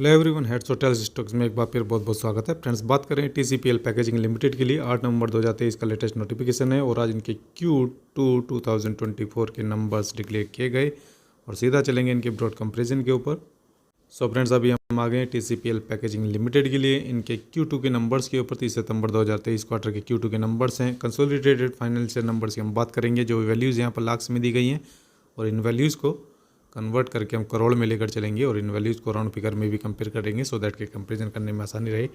Hello everyone, heads hotels stocks में एक बार फिर बहुत बहुत स्वागत है। फ्रेंड्स, बात करें TCPL पैकेजिंग लिमिटेड के लिए 8 नवंबर 2023 का लेटेस्ट नोटिफिकेशन है और आज इनके Q2 2024 के नंबर्स डिक्लेयर किए गए और सीधा चलेंगे इनके ब्रॉड कंपैरिजन के ऊपर। सो फ्रेंड्स, अभी हम आ गए TCPL पैकेजिंग लिमिटेड के लिए इनके Q2 के नंबर्स के ऊपर। 30 सितंबर 2023 क्वार्टर के Q2 के नंबर्स हैं। कंसोलिडेटेड फाइनेंशियल नंबर्स की हम बात करेंगे, जो वैल्यूज़ यहाँ पर लाख्स में दी गई हैं और इन वैल्यूज़ को कन्वर्ट करके हम करोड़ में लेकर चलेंगे और इन वैल्यूज़ को राउंड फिगर में भी कंपेयर करेंगे सो दैट के कंपैरिजन करने में आसानी रहे।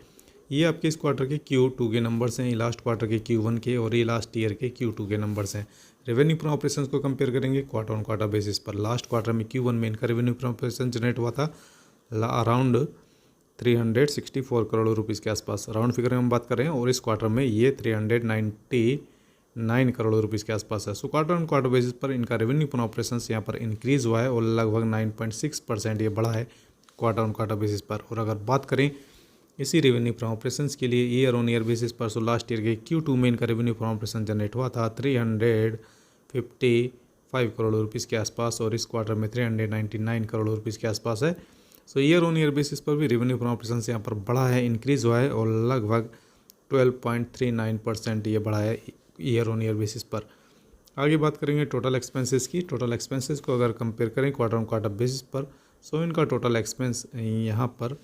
ये आपके इस क्वार्टर के Q2 के नंबर्स हैं, ये लास्ट क्वार्टर के Q1 के और ये लास्ट ईयर के Q2 के नंबर्स हैं। रेवेन्यू फ्रॉम ऑपरेशंस को कंपेयर करेंगे क्वार्टर ऑन क्वार्टर बेसिस पर। लास्ट क्वार्टर में Q1 में इनका रेवेन्यू फ्रॉम ऑपरेशन जनरेट हुआ था अराउंड 364 करोड़ रुपीज़ के आसपास, राउंड फिगर में हम बात कर रहे हैं, और इस क्वार्टर में ये 399 करोड़ रुपीज़ के आसपास है। So quarter on quarter basis पर इनका रेवेन्यू फ्रॉम ऑपरेशंस यहाँ पर इंक्रीज हुआ है और लगभग 9.6% ये बढ़ा है क्वार्टर ऑन क्वार्टर बेसिस पर। और अगर बात करें इसी रेवेन्यू फ्रॉम ऑपरेशंस के लिए ईयर ऑन ईयर बेसिस पर, सो लास्ट ईयर के Q2 में इनका रेवेन्यू फ्रॉम ऑपरेशन जनरेट हुआ था 355 करोड़ रुपीज़ के आसपास और इस क्वार्टर में 399 करोड़ रुपीज़ के आसपास है। सो ईयर ऑन ईयर बेसिस पर भी रेवेन्यू फ्रॉम ऑपरेशंस यहाँ पर बढ़ा है, इंक्रीज हुआ है और लगभग 12.39% ये बढ़ा है ईयर ऑन ईयर बेसिस पर। आगे बात करेंगे टोटल एक्सपेंसेस की। टोटल एक्सपेंसेस को अगर कंपेयर करें क्वार्टर ऑन क्वार्टर बेसिस पर, सो इनका टोटल एक्सपेंस यहाँ पर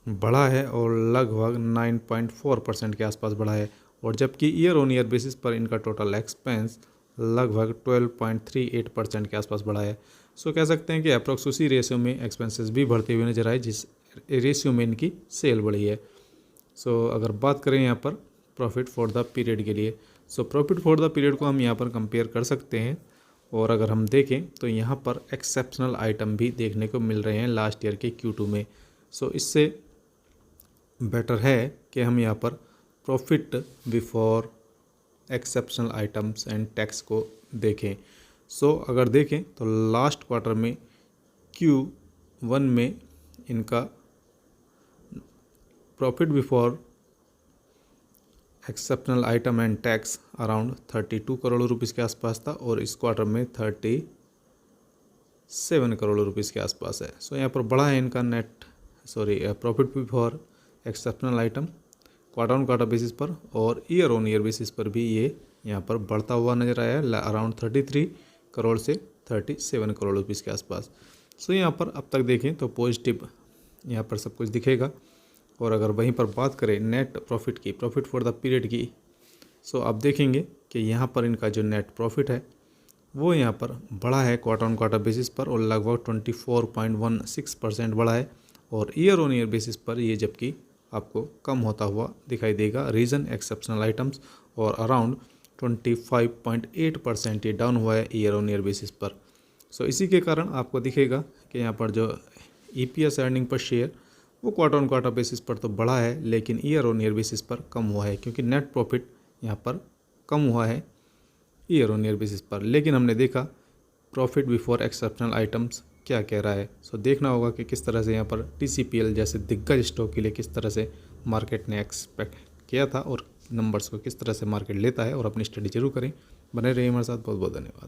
बढ़ा है और लगभग 9.4% के आसपास बढ़ा है, और जबकि ईयर ऑन ईयर बेसिस पर इनका टोटल एक्सपेंस लगभग 12.38% के आसपास बढ़ा है। सो कह सकते हैं कि अप्रॉक्स उसी रेशियो में एक्सपेंसेस भी बढ़ते हुए नजर आए जिस रेशियो में इनकी सेल बढ़ी है। सो अगर बात करें यहाँ पर प्रॉफिट फॉर द पीरियड के लिए, so profit for the period को हम यहाँ पर कंपेयर कर सकते हैं और अगर हम देखें तो यहाँ पर एक्सेप्शनल आइटम भी देखने को मिल रहे हैं लास्ट ईयर के Q2 में। सो इससे बेटर है कि हम यहाँ पर profit before exceptional items and tax को देखें। सो अगर देखें तो लास्ट क्वार्टर में Q1 में इनका profit before exceptional item and tax around 32 crore rupees के आसपास था और इस क्वार्टर में 37 करोड़ रुपीज़ के आसपास है। सो यहाँ पर बढ़ा है इनका profit before exceptional item quarter on quarter basis पर, और ईयर ऑन ईयर बेसिस पर भी ये यहाँ पर बढ़ता हुआ नजर आया है अराउंड 33 करोड़ से 37 करोड़ रुपीज़ के आसपास। सो यहाँ पर अब तक देखें तो पॉजिटिव यहाँ पर सब कुछ दिखेगा। और अगर वहीं पर बात करें नेट प्रॉफिट की, प्रॉफिट फॉर द पीरियड की, सो आप देखेंगे कि यहाँ पर इनका जो नेट प्रॉफिट है वो यहाँ पर बढ़ा है क्वार्टर ऑन क्वार्टर बेसिस पर और लगभग 24.16% बढ़ा है, और ईयर ऑन ईयर बेसिस पर ये जबकि आपको कम होता हुआ दिखाई देगा। रीज़न एक्सेप्शनल आइटम्स, और अराउंड 25.8% ये डाउन हुआ है ईयर ऑन ईयर बेसिस पर। सो इसी के कारण आपको दिखेगा कि यहाँ पर जो EPS अर्निंग पर शेयर वो क्वार्टर ऑन क्वार्टर बेसिस पर तो बढ़ा है लेकिन ईयर ऑन ईयर बेसिस पर कम हुआ है, क्योंकि नेट प्रॉफिट यहाँ पर कम हुआ है ईयर ऑन ईयर बेसिस पर। लेकिन हमने देखा प्रॉफिट बिफोर एक्सेप्शनल आइटम्स क्या कह रहा है। सो देखना होगा कि किस तरह से यहाँ पर TCPL जैसे दिग्गज स्टॉक के लिए किस तरह से मार्केट ने एक्सपेक्ट किया था और नंबर्स को किस तरह से मार्केट लेता है, और अपनी स्टडी जरूर करें। बने रहिए हमारे साथ। बहुत बहुत धन्यवाद।